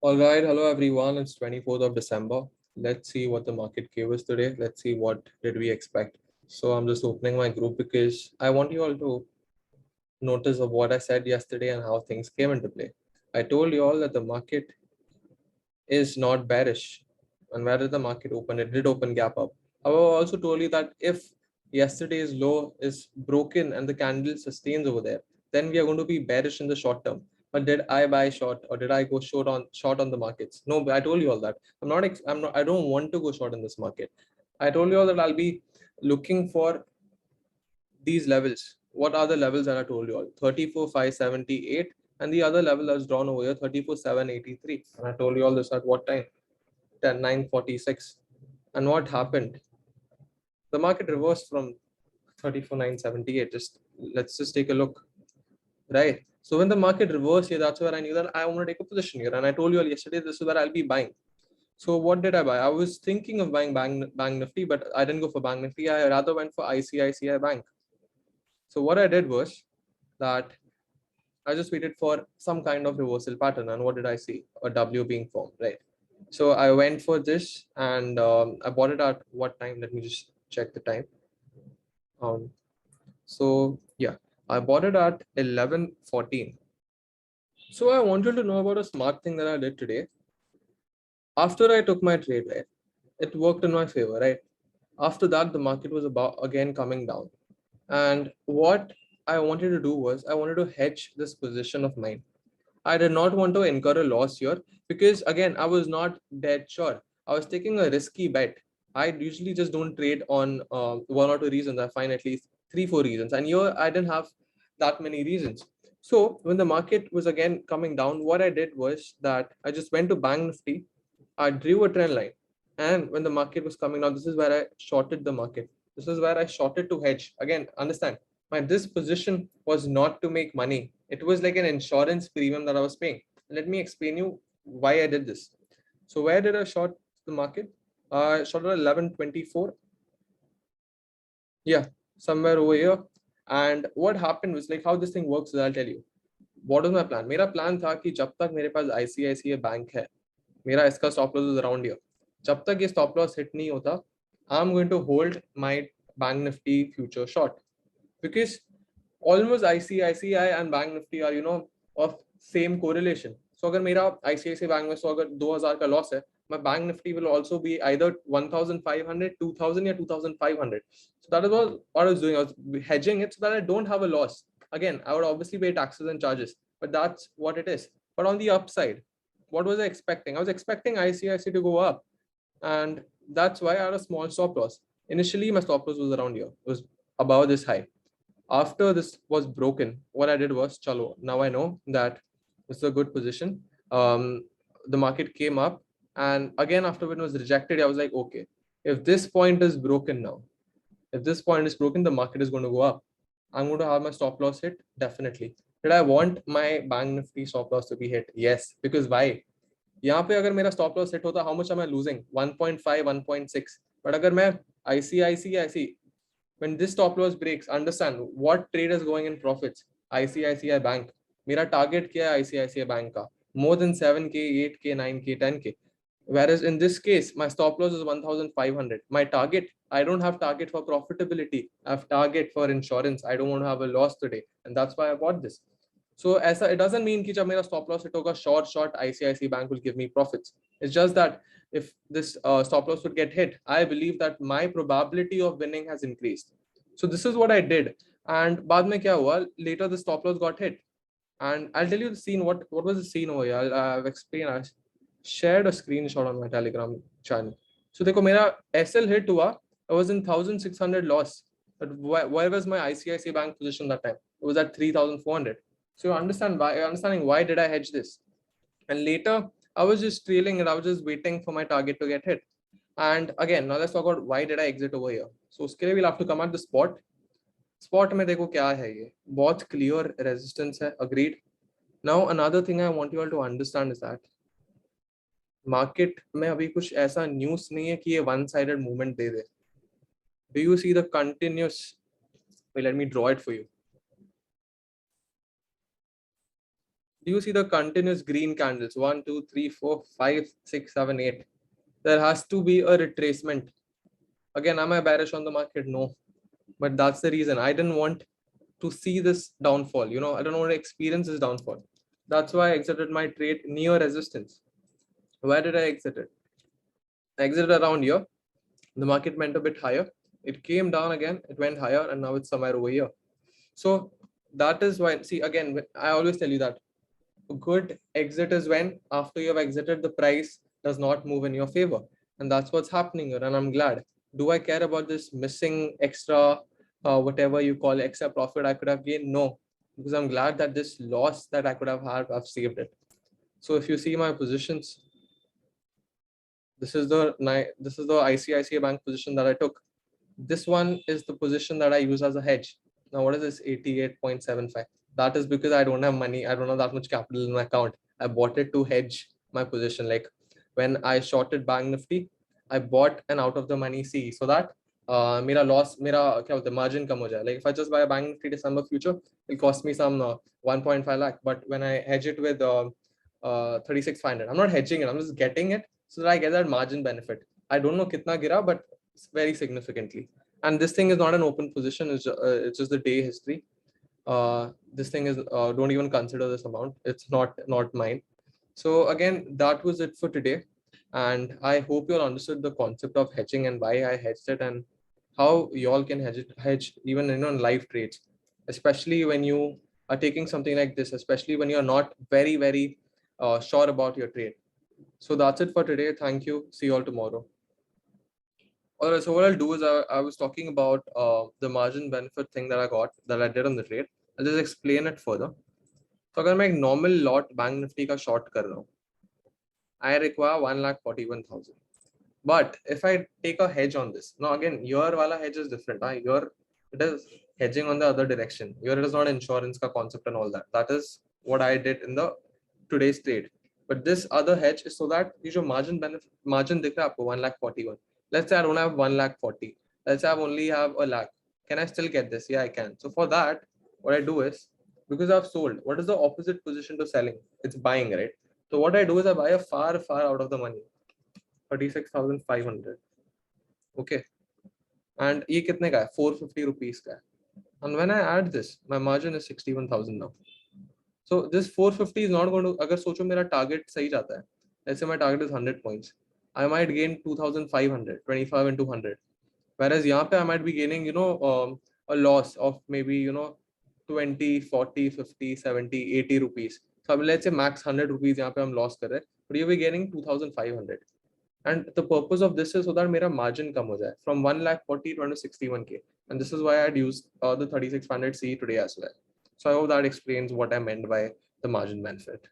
All right, hello everyone. It's 24th of December. Let's see what the market gave us today. Let's see what did we expect. So I'm just opening my group because I want you all to notice of what I said yesterday and how things came into play. I told you all that the market is not bearish. And where did the market open? It did open gap up. However, I also told you that if yesterday's low is broken and the candle sustains over there, then we are going to be bearish in the short term. But did I buy short or did I go short on the markets? No, but I told you all that. I don't want to go short in this market. I told you all that I'll be looking for these levels. What are the levels that I told you all? 34,578 and the other level that's drawn over here, 34,783. And I told you all this at what time? 9:46. And what happened? The market reversed from 34,978. Let's just take a look. Right. So when the market reversed here, that's where I knew that I want to take a position here. And I told you all yesterday, this is where I'll be buying. So what did I buy? I was thinking of buying Bank Nifty, but I didn't go for Bank Nifty. I rather went for ICICI Bank. So what I did was that I just waited for some kind of reversal pattern. And what did I see? A W being formed, right? So I went for this and I bought it at what time? Let me just check the time. So yeah, I bought it at 11:14. So I wanted to know about a smart thing that I did today. After I took my trade, right, it worked in my favor, right? After that, the market was about again coming down. And what I wanted to do was I wanted to hedge this position of mine. I did not want to incur a loss here because again, I was not dead sure. I was taking a risky bet. I usually just don't trade on one or two reasons. I find at least 3, 4 reasons. And here I didn't have that many reasons. So when the market was again coming down, what I did was that I just went to Bank Nifty. I drew a trend line. And when the market was coming down, this is where I shorted the market. This is where I shorted to hedge. Again, understand, this position was not to make money. It was like an insurance premium that I was paying. Let me explain you why I did this. So where did I short the market? I short at 11:24. Yeah, somewhere over here. And what happened was like how this thing works is I'll tell you. What was my plan? मेरा plan था कि जब तक मेरे पास ICICI bank है, मेरा इसका stop loss is around here. जब तक ये stop loss hit नहीं होता, I'm going to hold my Bank Nifty future short because almost ICICI and Bank Nifty are of same correlation. So अगर मेरा ICICI बैंक में अगर 2000 का loss है, my Bank Nifty will also be either 1500, 2000 or 2500. So that is what I was doing. I was hedging it so that I don't have a loss. Again, I would obviously pay taxes and charges, but that's what it is. But on the upside, what was I expecting? I was expecting ICICI to go up, and that's why I had a small stop loss. Initially, my stop loss was around here. It was above this high. After this was broken, what I did was, chalo, now I know that this is a good position. The market came up, and again, after when it was rejected, I was like, okay, if this point is broken now, if this point is broken, the market is going to go up. I'm going to have my stop loss hit, definitely. Did I want my Bank Nifty stop loss to be hit? Yes, because why? यहाँ पे अगर मेरा stop loss hit होता, how much am I losing? 1.5, 1.6. But अगर मैं ICICI, when this stop loss breaks, understand what trade is going in profits. ICICI Bank. मेरा target क्या है ICICI Bank का? More than 7K, 8K, 9K, 10K. Whereas in this case, my stop loss is 1,500. My target, I don't have target for profitability. I have target for insurance. I don't want to have a loss today. And that's why I bought this. So ऐसा it doesn't mean कि जब मेरा stop loss hit होगा short ICICI Bank will give me profits. It's just that if this stop loss would get hit, I believe that my probability of winning has increased. So this is what I did. And बाद में क्या हुआ? Later the stop loss got hit. And I'll tell you the scene. What was the scene over here? I've explained. I shared a screenshot on my Telegram channel. So देखो मेरा SL hit हुआ. I was in 1,600 loss. But where was my ICICI Bank position that time? It was at 3,400. So understanding why did I hedge this? And later I was just trailing and I was just waiting for my target to get hit. And again, now let's talk about why did I exit over here. So उसके लिए we'll have to come at the spot. Spot में देखो क्या है ये, बहुत clear resistance है, agreed. Now another thing I want you all to understand is that market में अभी कुछ ऐसा news नहीं है कि ये one sided movement they they. Do you see the continuous? Wait, let me draw it for you. Do you see the continuous green candles? 1, 2, 3, 4, 5, 6, 7, 8. There has to be a retracement. Again, am I bearish on the market? No. But that's the reason. I didn't want to see this downfall. I don't want to experience this downfall. That's why I exited my trade near resistance. Where did I exit it? I exited around here. The market went a bit higher. It came down again. It went higher, and now it's somewhere over here. So that is why, see, again, I always tell you that a good exit is when after you have exited, the price does not move in your favor. And that's what's happening here. And I'm glad. Do I care about this missing extra, whatever you call extra profit I could have gained? No, because I'm glad that this loss that I could have had, I've saved it. So if you see my positions, this is the ICICI Bank position that I took. This one is the position that I use as a hedge. Now, what is this 88.75? That is because I don't have money. I don't have that much capital in my account. I bought it to hedge my position. Like when I shorted Bank Nifty, I bought an out of the money C so that मेरा loss, मेरा क्या बोलते हैं, margin कम हो जाए. Like if I just buy a Bank Nifty December future, it'll cost me some 1.5 lakh. But when I hedge it with 36,500, I'm not hedging it. I'm just getting it so that I get that margin benefit. I don't know kitna gira, but very significantly. And this thing is not an open position. It's just the day history. This thing is don't even consider this amount. It's not mine. So again, that was it for today. And I hope you all understood the concept of hedging and why I hedged it and how you all can hedge even in live trades, especially when you are taking something like this, especially when you're not very sure about your trade. So that's it for today. Thank you. See you all tomorrow. All right, so what I'll do is I was talking about the margin benefit thing that I did on the trade. I'll just explain it further. So अगर मैं एक normal lot Bank Nifty का short कर रहा हूँ, I require 1,41,000. But if I take a hedge on this, now again, your wala hedge is different. Your it is hedging on the other direction. Your it is not insurance ka concept and all that. That is what I did in the today's trade. But this other hedge is so that your margin dikh raha aapko 1,41,000. Let's say I don't have 1,40,000. Let's say I only have a lakh. Can I still get this? Yeah, I can. So for that, what I do is, because I've sold, what is the opposite position to selling? It's buying, right? So what I do is I buy a far out of the money. 36,500. Okay. And ये कितने का है? 450 rupees का है. And when I add this, my margin is 61,000 now. So this 450 is not going to, अगर सोचो मेरा target सही जाता है, let's say my target is 100 points, I might gain 2,500, 25 into 100. Whereas यहाँ पे I might be gaining, a loss of maybe, 20, 40, 50, 70, 80 rupees. So let's say max 100 rupees यहाँ पे हम loss कर रहे हैं, but you'll be gaining 2,500. And the purpose of this is so that मेरा margin कम हो जाए from 1,40,000 to 61K. And this is why I'd used the 3600 C today as well. So I hope that explains what I meant by the margin benefit.